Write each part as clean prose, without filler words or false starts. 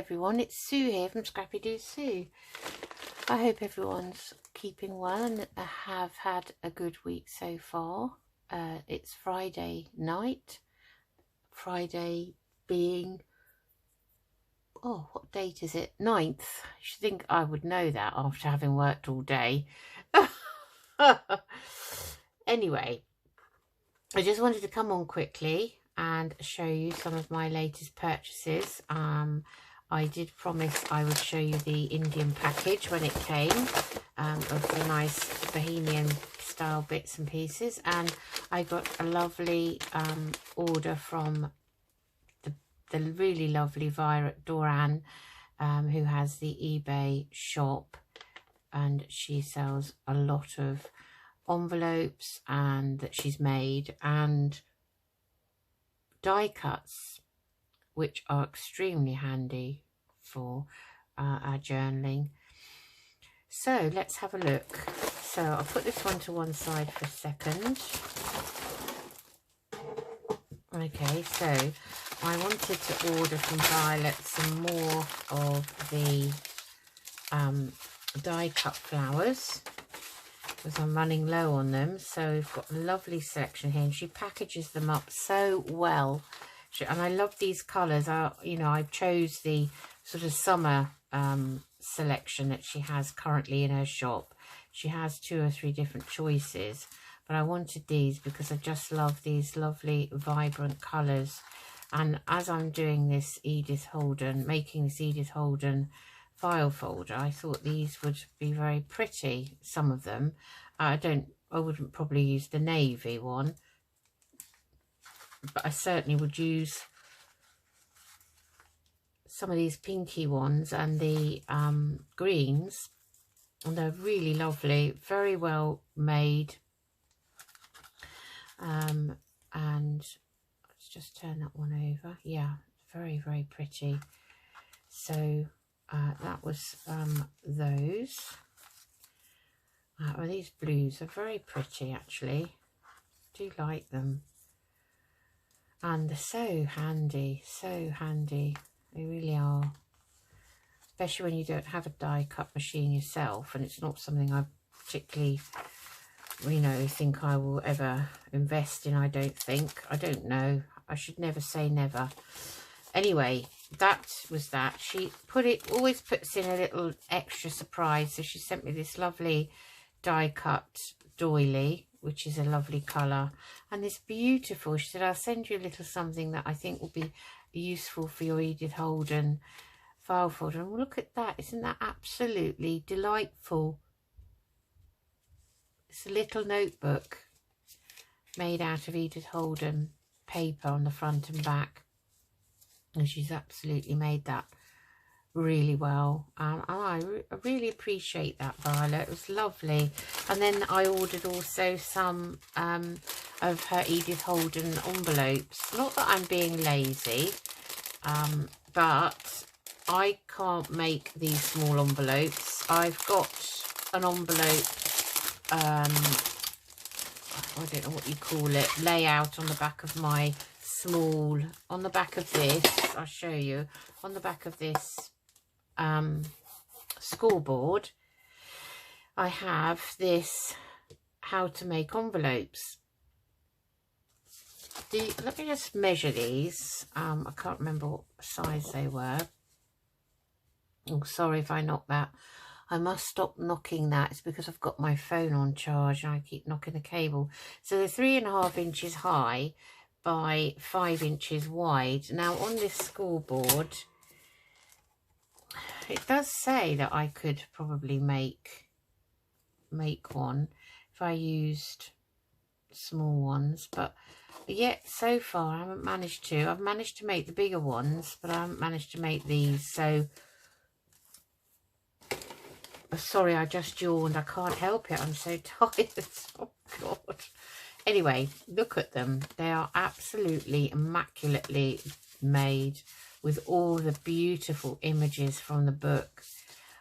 everyone, it's Sue here from Scrappy Doo Sue. I hope everyone's keeping well and have had a good week so far. It's Friday night, Friday being, oh, what date is it? 9th. I should think I would know that after having worked all day. Anyway, I just wanted to come on quickly and show you some of my latest purchases. I did promise I would show you the Indian package when it came, of the nice Bohemian style bits and pieces, and I got a lovely order from the really lovely Violet Doran, who has the eBay shop, and she sells a lot of envelopes and that she's made, and die cuts, which are extremely handy for our journaling. So let's have a look. So I'll put this one to one side for a second. Okay, so I wanted to order from Violet some more of the die cut flowers, because I'm running low on them. So we've got a lovely selection here, and she packages them up so well. And I love these colours. I chose the sort of summer selection that she has currently in her shop. She has 2 or 3 different choices, but I wanted these because I just love these lovely vibrant colours. And as I'm doing this making this Edith Holden file folder, I thought these would be very pretty, some of them. I wouldn't probably use the navy one, but I certainly would use some of these pinky ones and the greens, and they're really lovely, very well made. And let's just turn that one over. Yeah, very, very pretty. So that was those. Well, these blues are very pretty, actually. Do like them. And they're so handy, so handy. They really are. Especially when you don't have a die cut machine yourself, and it's not something I particularly, think I will ever invest in. I don't know. I should never say never. Anyway, that was that. She always puts in a little extra surprise. So she sent me this lovely die cut doily, which is a lovely colour, and this beautiful, she said, I'll send you a little something that I think will be useful for your Edith Holden file folder. And look at that, isn't that absolutely delightful? It's a little notebook made out of Edith Holden paper on the front and back, and she's absolutely made that really well. I really appreciate that, Violet. It was lovely. And then I ordered also some of her Edith Holden envelopes. Not that I'm being lazy, but I can't make these small envelopes. I've got an envelope, I don't know what you call it, layout on the back of my on the back of this, I'll show you, on the back of this scoreboard, I have this how to make envelopes. Let me just measure these. I can't remember what size they were. Oh, sorry if I knock that. I must stop knocking that. It's because I've got my phone on charge and I keep knocking the cable. So they're 3.5 inches high by 5 inches wide. Now on this scoreboard, it does say that I could probably make one if I used small ones, but yet so far I haven't managed to. I've managed to make the bigger ones, but I haven't managed to make these. So sorry, I just yawned. I can't help it. I'm so tired. Oh God. Anyway, look at them. They are absolutely immaculately made, with all the beautiful images from the book.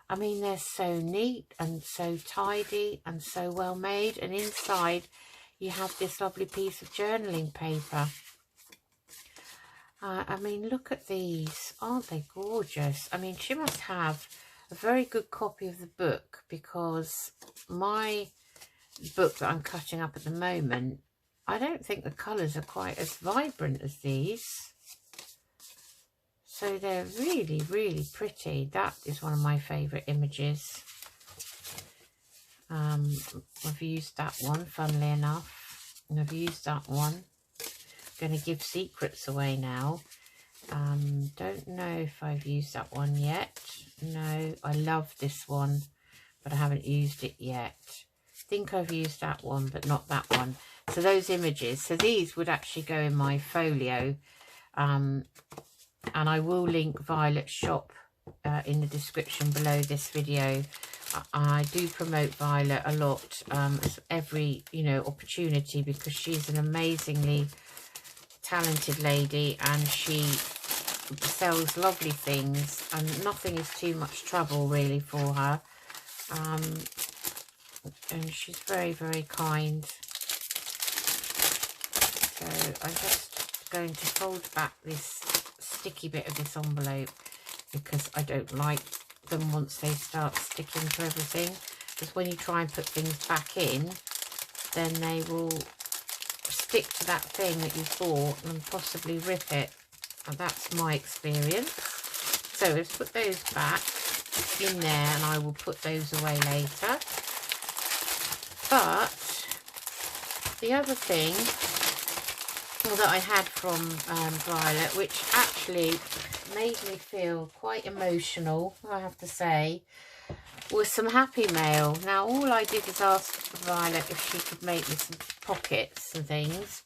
I mean, they're so neat and so tidy and so well made. And inside you have this lovely piece of journaling paper. I mean, look at these. Aren't they gorgeous? I mean, she must have a very good copy of the book, because my book that I'm cutting up at the moment, I don't think the colours are quite as vibrant as these. So they're really, really pretty. That is one of my favourite images. I've used that one, funnily enough. And I've used that one. I'm going to give secrets away now. Don't know if I've used that one yet. No, I love this one, but I haven't used it yet. I think I've used that one, but not that one. So those images, so these would actually go in my folio. And I will link Violet's shop in the description below this video. I do promote Violet a lot, every, you know, opportunity, because she's an amazingly talented lady, and she sells lovely things, and nothing is too much trouble really for her. And she's very, very kind. So I'm just going to fold back this sticky bit of this envelope, because I don't like them once they start sticking to everything, because when you try and put things back in, then they will stick to that thing that you bought and possibly rip it. And that's my experience. So let's put those back in there, and I will put those away later. But the other thing that I had from Violet, which actually made me feel quite emotional, I have to say, was some Happy Mail. Now, all I did was ask Violet if she could make me some pockets and things.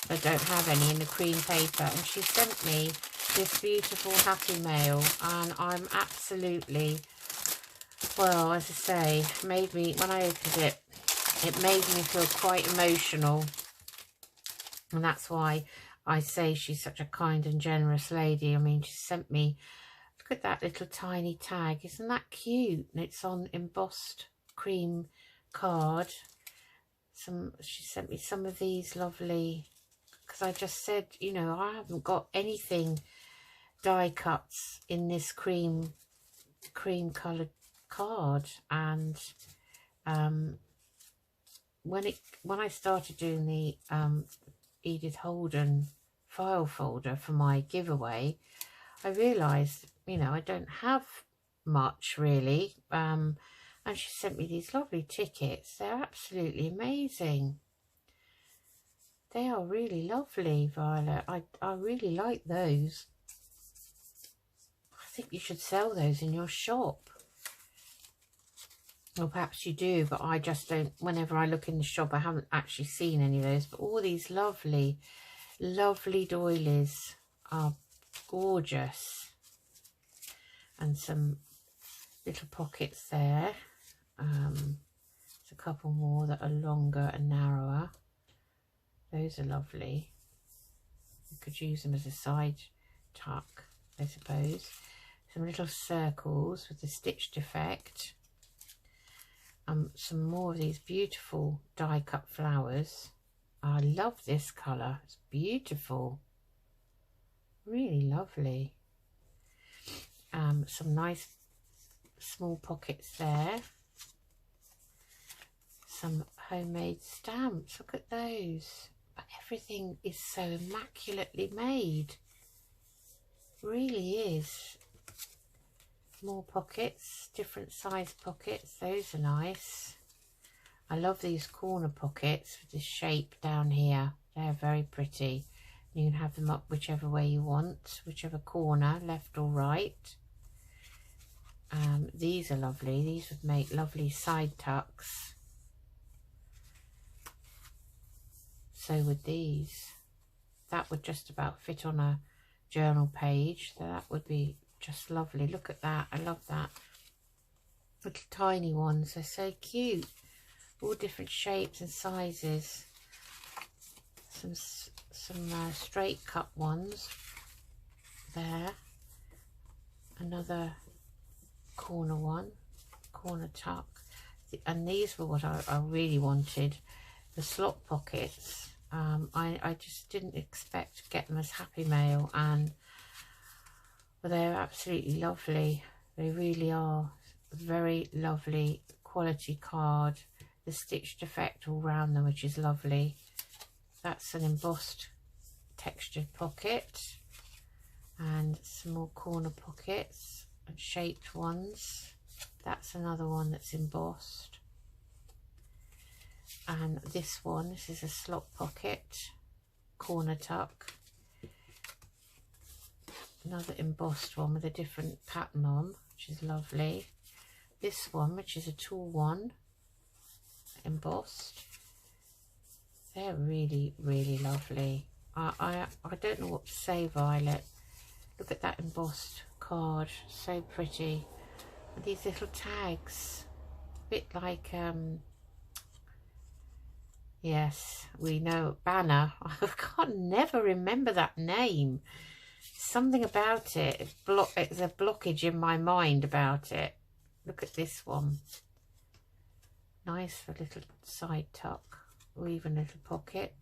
I don't have any in the cream paper, and she sent me this beautiful Happy Mail, and I'm absolutely, well, as I say, made me, when I opened it, it made me feel quite emotional. And that's why I say she's such a kind and generous lady. I mean, she sent me, look at that little tiny tag. Isn't that cute? And it's on embossed cream card. She sent me some of these lovely, because I just said, you know, I haven't got anything die cuts in this cream coloured card. And when I started doing the Edith Holden file folder for my giveaway, I realised, you know, I don't have much really. And she sent me these lovely tickets. They're absolutely amazing. They are really lovely, Violet. I really like those. I think you should sell those in your shop. Or perhaps you do, but I just don't. Whenever I look in the shop, I haven't actually seen any of those. But all these lovely, lovely doilies are gorgeous. And some little pockets there. There's a couple more that are longer and narrower. Those are lovely. You could use them as a side tuck, I suppose. Some little circles with the stitched effect. Some more of these beautiful die cut flowers. I love this colour. It's beautiful. Really lovely. Some nice small pockets there. Some homemade stamps. Look at those. But everything is so immaculately made. Really is. More pockets, different size pockets. Those are nice. I love these corner pockets with this shape down here. They're very pretty. You can have them up whichever way you want, whichever corner, left or right. These are lovely. These would make lovely side tucks. So would these. That would just about fit on a journal page. So that would be just lovely. Look at that. I love that. Little tiny ones. They're so cute. All different shapes and sizes. Some straight cut ones there. Another corner one. Corner tuck. And these were what I really wanted. The slot pockets. I just didn't expect to get them as Happy Mail, and well, they're absolutely lovely. They really are. Very lovely quality card. The stitched effect all round them, which is lovely. That's an embossed textured pocket, and some more corner pockets and shaped ones. That's another one that's embossed. And this one, this is a slot pocket, corner tuck. Another embossed one with a different pattern on, which is lovely. This one, which is a tall one, embossed. They're really, really lovely. I don't know what to say, Violet. Look at that embossed card, so pretty. With these little tags, a bit like yes, we know, Banner. I can't never remember that name. Something about it. It's a blockage in my mind about it. Look at this one. Nice for a little side tuck or even a little pocket.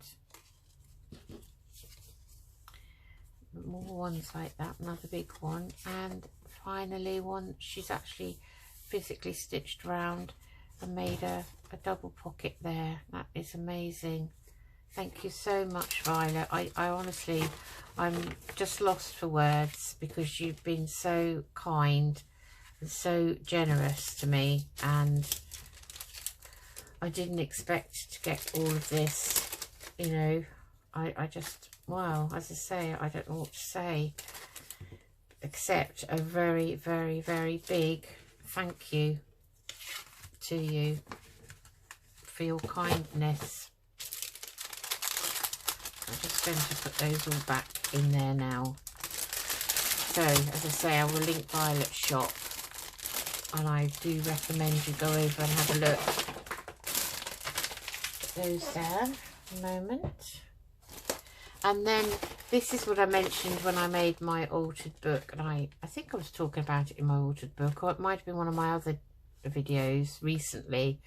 More ones like that. Another big one. And finally one she's actually physically stitched round and made a double pocket there. That is amazing. Thank you so much, Violet. I honestly, I'm just lost for words because you've been so kind and so generous to me, and I didn't expect to get all of this, you know. I just, wow, as I say, I don't know what to say except a very, very, very big thank you to you for your kindness. I'm just going to put those all back in there now. So, as I say, I will link Violet's shop, and I do recommend you go over and have a look. Put those down a moment. And then this is what I mentioned when I made my altered book, and I think I was talking about it in my altered book, or it might have been one of my other videos recently.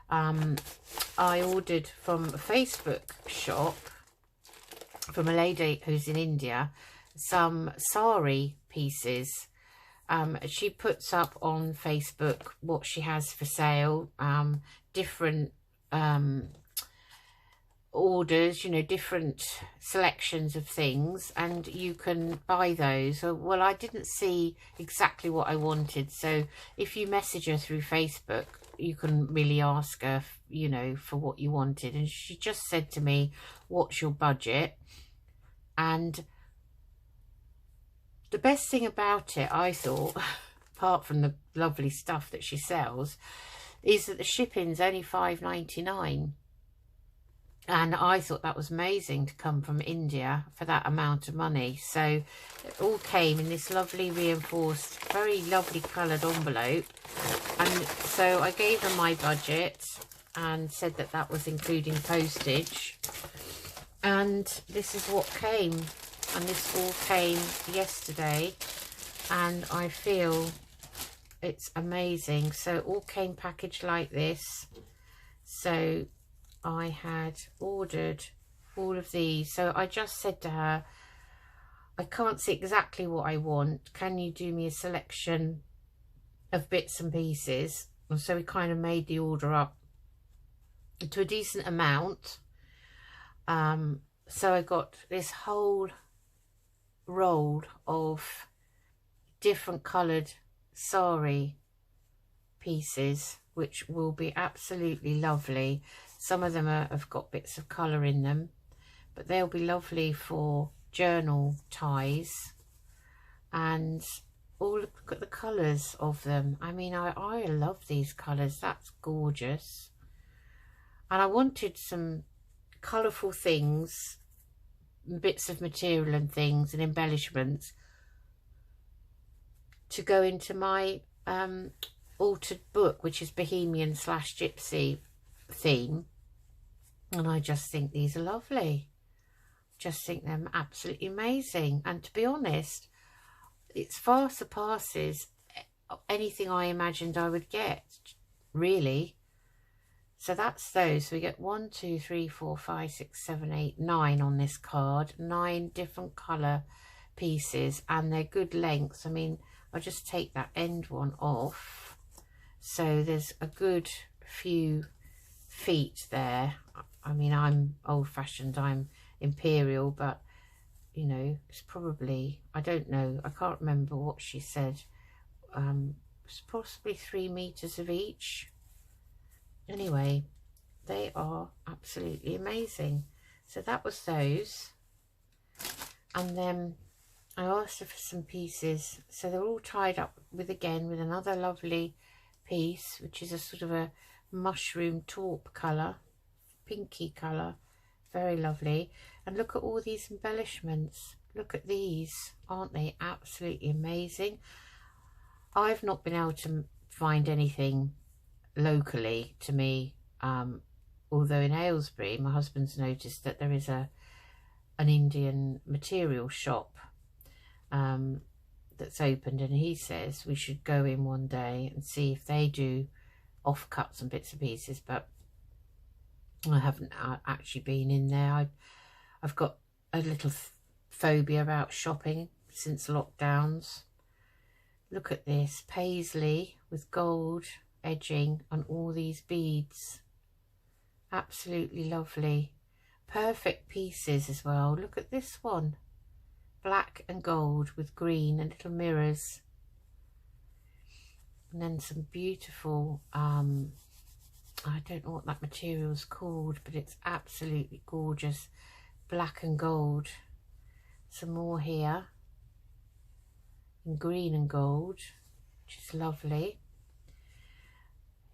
I ordered from a Facebook shop from a lady who's in India some sari pieces. She puts up on Facebook what she has for sale, different orders, you know, different selections of things, and you can buy those. So, well, I didn't see exactly what I wanted, so if you message her through Facebook, you can really ask her, you know, for what you wanted. And she just said to me, what's your budget? And the best thing about it, I thought, apart from the lovely stuff that she sells, is that the shipping's only $5.99. And I thought that was amazing to come from India for that amount of money. So it all came in this lovely reinforced, very lovely coloured envelope. And so I gave her my budget and said that that was including postage. And this is what came. And this all came yesterday. And I feel it's amazing. So it all came packaged like this. So I had ordered all of these. So I just said to her, I can't see exactly what I want. Can you do me a selection of bits and pieces? And so we kind of made the order up to a decent amount. So I got this whole roll of different coloured sari pieces, which will be absolutely lovely. Some of them have got bits of colour in them, but they'll be lovely for journal ties. And look at the colours of them. I mean, I love these colours. That's gorgeous. And I wanted some colourful things, bits of material and things and embellishments to go into my altered book, which is Bohemian / Gypsy theme. And I just think these are lovely. Just think them absolutely amazing. And to be honest, it far surpasses anything I imagined I would get, really. So that's those. So we get 1, 2, 3, 4, 5, 6, 7, 8, 9 on this card. 9 different colour pieces, and they're good lengths. I mean, I'll just take that end one off. So there's a good few feet there. I mean, I'm old-fashioned, I'm imperial, but you know, it's probably, I don't know, I can't remember what she said. It's possibly 3 meters of each. Anyway, they are absolutely amazing. So that was those. And then I asked her for some pieces. So they're all tied up with, again, with another lovely piece, which is a sort of a mushroom taupe colour, pinky colour. Very lovely. And look at all these embellishments. Look at these. Aren't they absolutely amazing? I've not been able to find anything locally to me, although in Aylesbury my husband's noticed that there is an Indian material shop that's opened, and he says we should go in one day and see if they do offcuts and bits and pieces, but I haven't actually been in there. I've got a little phobia about shopping since lockdowns. Look at this, paisley with gold edging and all these beads. Absolutely lovely. Perfect pieces as well. Look at this one. Black and gold with green and little mirrors. And then some beautiful, I don't know what that material is called, but it's absolutely gorgeous. Black and gold. Some more here. In green and gold, which is lovely.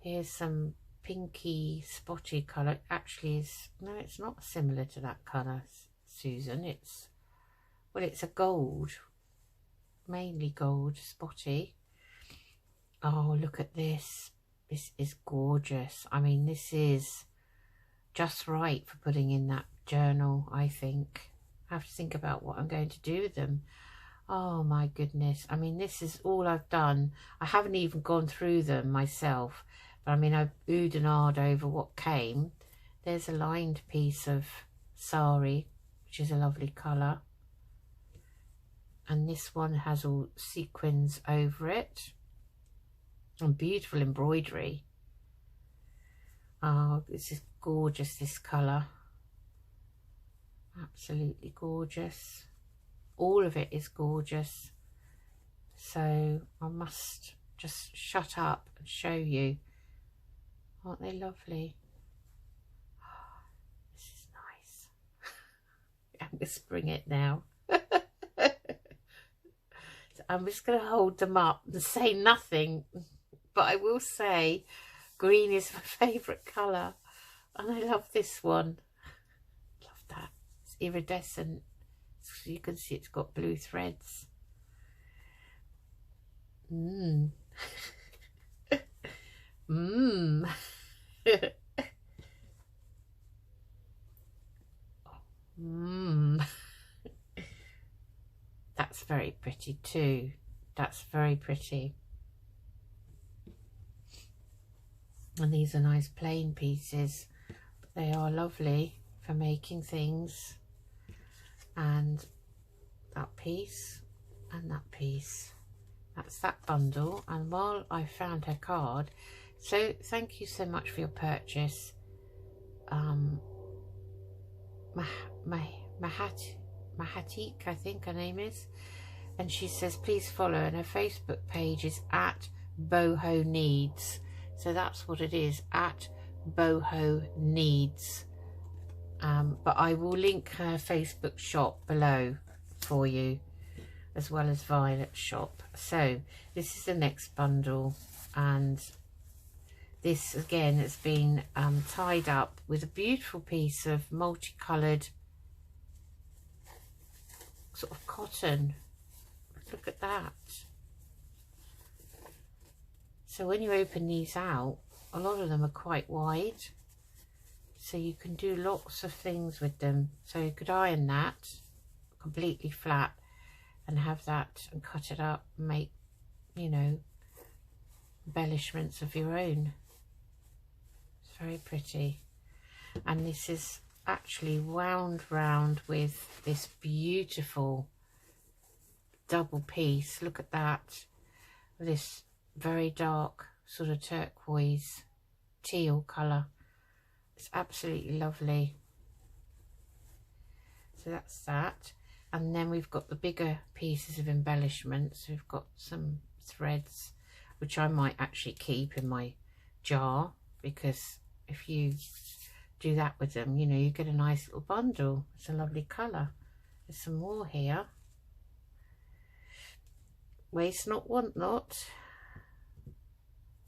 Here's some pinky spotty colour. Actually, no, it's not similar to that colour, Susan. It's, well, it's a gold, mainly gold, spotty. Oh, look at this. This is gorgeous. I mean, this is just right for putting in that journal, I think. I have to think about what I'm going to do with them. Oh my goodness. I mean, this is all I've done. I haven't even gone through them myself. But I mean, I've oohed and ahed over what came. There's a lined piece of sari, which is a lovely colour. And this one has all sequins over it. And beautiful embroidery. Oh, this is gorgeous, this colour. Absolutely gorgeous. All of it is gorgeous. So I must just shut up and show you. Aren't they lovely? Oh, this is nice. I'm whispering it now. So I'm just going to hold them up and say nothing. But I will say green is my favourite colour. And I love this one. Love that. It's iridescent. So you can see it's got blue threads. Mmm. Mmm. Mmm. That's very pretty too. That's very pretty. And these are nice plain pieces. But they are lovely for making things. And that piece and that piece. That's that bundle. And while I found her card, so thank you so much for your purchase. Mahatik, I think her name is. And she says, please follow. And her Facebook page is at Boho Needs. So that's what it is, at Boho Needs. But I will link her Facebook shop below for you, as well as Violet's shop. So this is the next bundle, and this again has been tied up with a beautiful piece of multicoloured sort of cotton. Look at that. So when you open these out, a lot of them are quite wide, so you can do lots of things with them. So you could iron that completely flat and have that and cut it up and make, you know, embellishments of your own. It's very pretty. And this is actually wound round with this beautiful double piece. Look at that. This very dark sort of turquoise teal colour. It's absolutely lovely. So that's that. And then we've got the bigger pieces of embellishments. We've got some threads, which I might actually keep in my jar, because if you do that with them, you know, you get a nice little bundle. It's a lovely colour. There's some more here. Waste not, want not.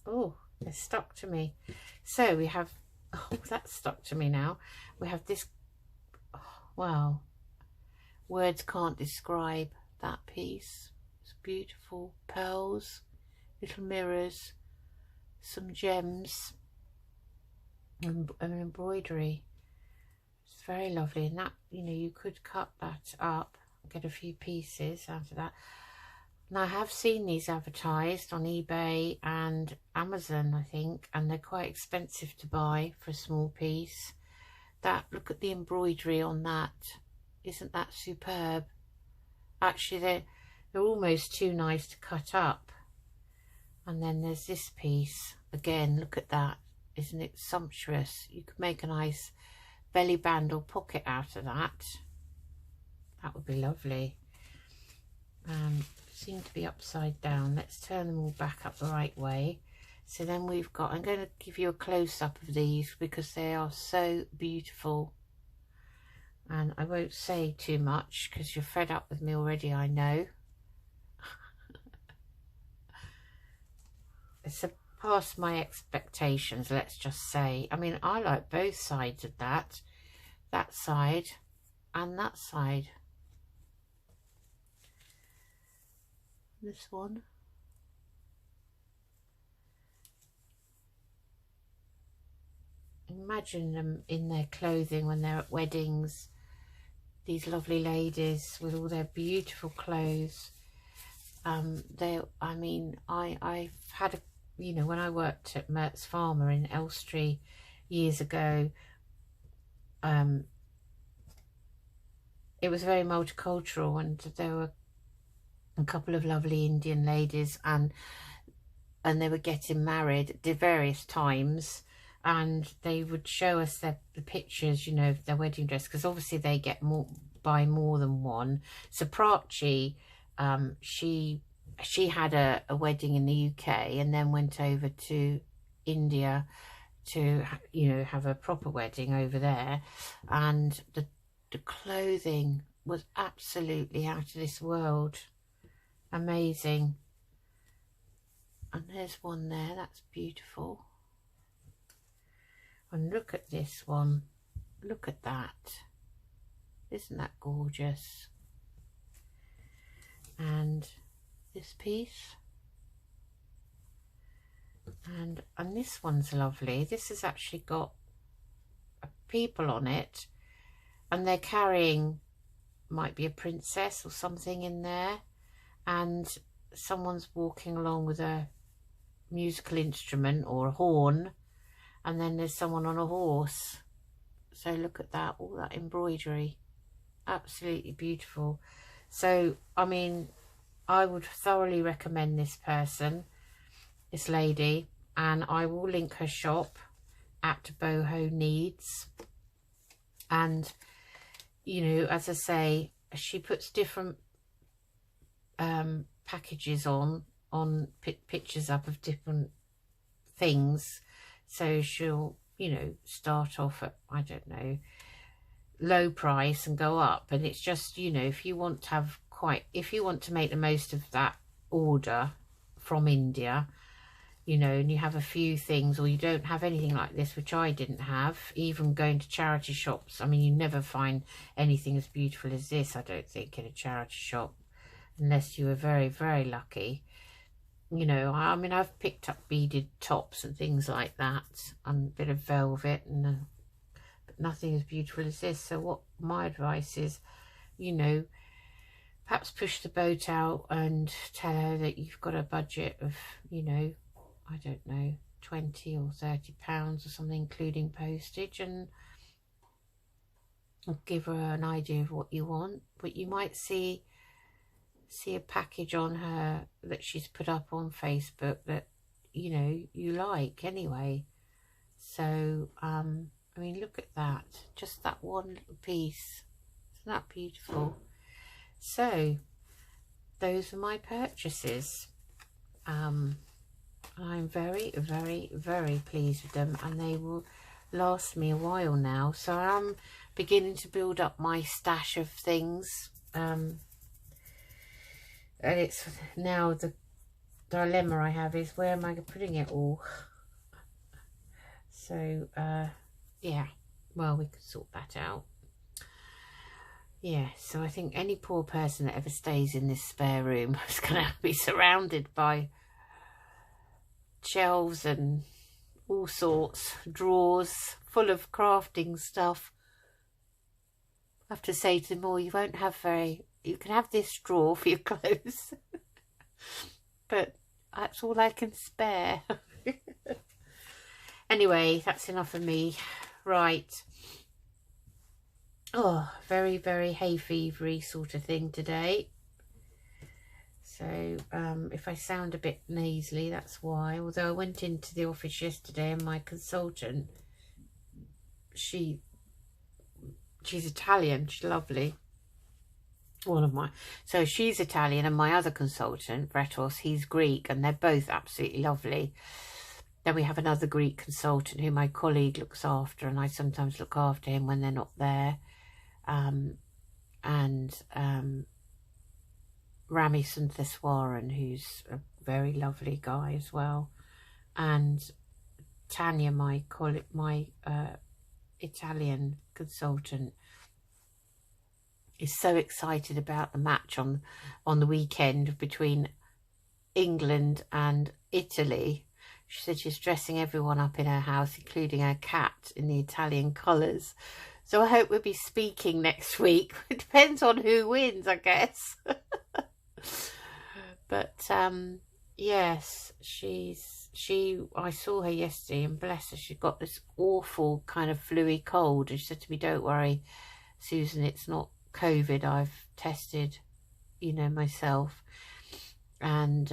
Oh, they're stuck to me. So we have, oh, that's stuck to me now. We have this, oh, wow, words can't describe that piece. It's beautiful. Pearls, little mirrors, some gems, and an embroidery. It's very lovely. And that, you know, you could cut that up, get a few pieces out of that. Now, I have seen these advertised on eBay and Amazon, I think, and they're quite expensive to buy for a small piece. That, look at the embroidery on that. Isn't that superb? Actually, they're almost too nice to cut up. And then there's this piece. Again, look at that. Isn't it sumptuous? You could make a nice belly band or pocket out of that. That would be lovely. Seem to be upside down. Let's turn them all back up the right way. So then we've got, I'm going to give you a close-up of these because they are so beautiful. And I won't say too much because you're fed up with me already, I know. It's past my expectations, let's just say. I mean, I like both sides of that. That side and that side. This one. Imagine them in their clothing when they're at weddings. These lovely ladies with all their beautiful clothes. I mean, I've had a, you know, when I worked at Mertz Farmer in Elstree years ago, it was very multicultural, and there were a couple of lovely Indian ladies, and they were getting married at various times, and they would show us the pictures, you know, of their wedding dress, because obviously they get buy more than one. So Prachi, she had a wedding in the UK and then went over to India to, you know, have a proper wedding over there, and the clothing was absolutely out of this world. Amazing. And there's one there, that's beautiful. And look at this one, look at that. Isn't that gorgeous? And this piece, and this one's lovely. This has actually got people on it, and they're carrying, might be a princess or something in there, and someone's walking along with a musical instrument or a horn, and then there's someone on a horse. So look at that, all that embroidery, absolutely beautiful. So I mean, I would thoroughly recommend this person, this lady, and I will link her shop at Boho Needs. And you know, as I say, she puts different packages on pictures up of different things. So she'll, you know, start off at, I don't know, low price and go up. And it's just, you know, if you want to have if you want to make the most of that order from India, you know, and you have a few things, or you don't have anything like this, which I didn't have, even going to charity shops. I mean, you never find anything as beautiful as this, I don't think, in a charity shop, unless you were very, very lucky. You know, I mean, I've picked up beaded tops and things like that, and a bit of velvet, and but nothing as beautiful as this. So what my advice is, you know, perhaps push the boat out and tell her that you've got a budget of, you know, I don't know, 20 or 30 pounds or something, including postage, and I'll give her an idea of what you want. But you might see a package on her that she's put up on Facebook that, you know, you like anyway. So I mean, look at that, just that one little piece. Isn't that beautiful? So those are my purchases. I'm very, very, very pleased with them, and they will last me a while now. So I'm beginning to build up my stash of things, and it's now the dilemma I have is, where am I putting it all? So yeah, well, we could sort that out. Yeah, so I think any poor person that ever stays in this spare room is going to be surrounded by shelves and all sorts, drawers full of crafting stuff. I have to say to them all, you won't have you can have this drawer for your clothes, but that's all I can spare. Anyway, that's enough of me. Right. Oh, very, very hay fevery sort of thing today. So if I sound a bit nasally, that's why. Although I went into the office yesterday, and my consultant, she's Italian, she's lovely. So she's Italian, and my other consultant, Bretos, he's Greek, and they're both absolutely lovely. Then we have another Greek consultant who my colleague looks after, and I sometimes look after him when they're not there. Rami Suntheswaran, who's a very lovely guy as well, and Tanya, my Italian consultant, is so excited about the match on the weekend between England and Italy. She said she's dressing everyone up in her house, including her cat, in the Italian colours. So I hope we'll be speaking next week. It depends on who wins, I guess. But yes, I saw her yesterday, and bless her, she got this awful kind of flu-y cold, and she said to me, don't worry, Susan, it's not COVID. I've tested, you know, myself. And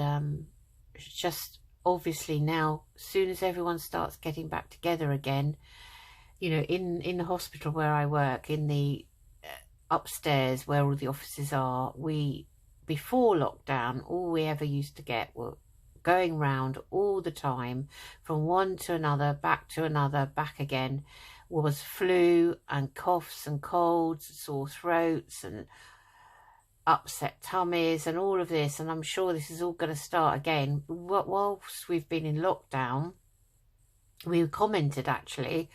just obviously now, as soon as everyone starts getting back together again, you know, in the hospital where I work, in the upstairs where all the offices are, before lockdown, all we ever used to get were going round all the time from one to another, back to another, back again, was flu and coughs and colds, sore throats and upset tummies and all of this. And I'm sure this is all going to start again. Whilst we've been in lockdown, we commented actually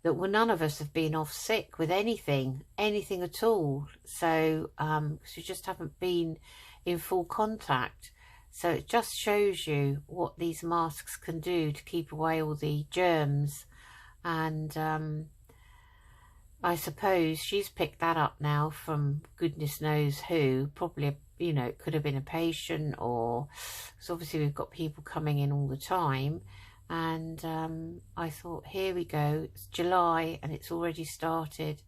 that none of us have been off sick with anything at all. So we just haven't been in full contact. So it just shows you what these masks can do to keep away all the germs. And I suppose she's picked that up now from goodness knows who. Probably, you know, it could have been a patient, or because obviously we've got people coming in all the time. And I thought, here we go, it's July and it's already started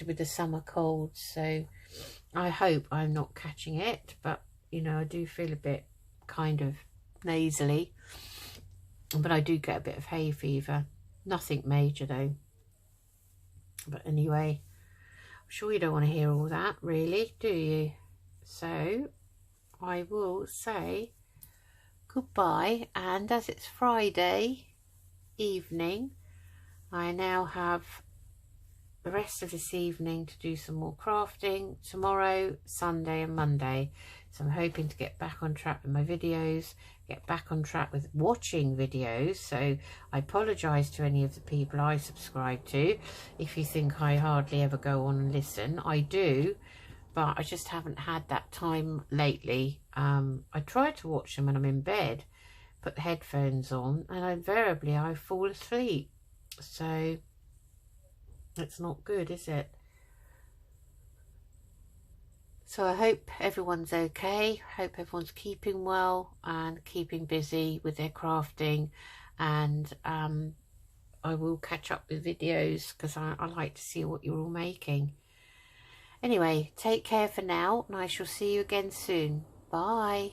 with the summer cold. So I hope I'm not catching it, but you know, I do feel a bit kind of nasally, but I do get a bit of hay fever. Nothing major though. But anyway, I'm sure you don't want to hear all that, really, do you? So I will say goodbye, and as it's Friday evening, I now have the rest of this evening to do some more crafting. Tomorrow, Sunday and Monday, so I'm hoping to get back on track with my videos, get back on track with watching videos. So I apologise to any of the people I subscribe to. If you think I hardly ever go on and listen, I do, but I just haven't had that time lately. I try to watch them when I'm in bed, put the headphones on, and invariably I fall asleep. So it's not good, is it? So I hope everyone's okay. Hope everyone's keeping well and keeping busy with their crafting. and I will catch up with videos because I like to see what you're all making. Anyway, take care for now, and I shall see you again soon. Bye.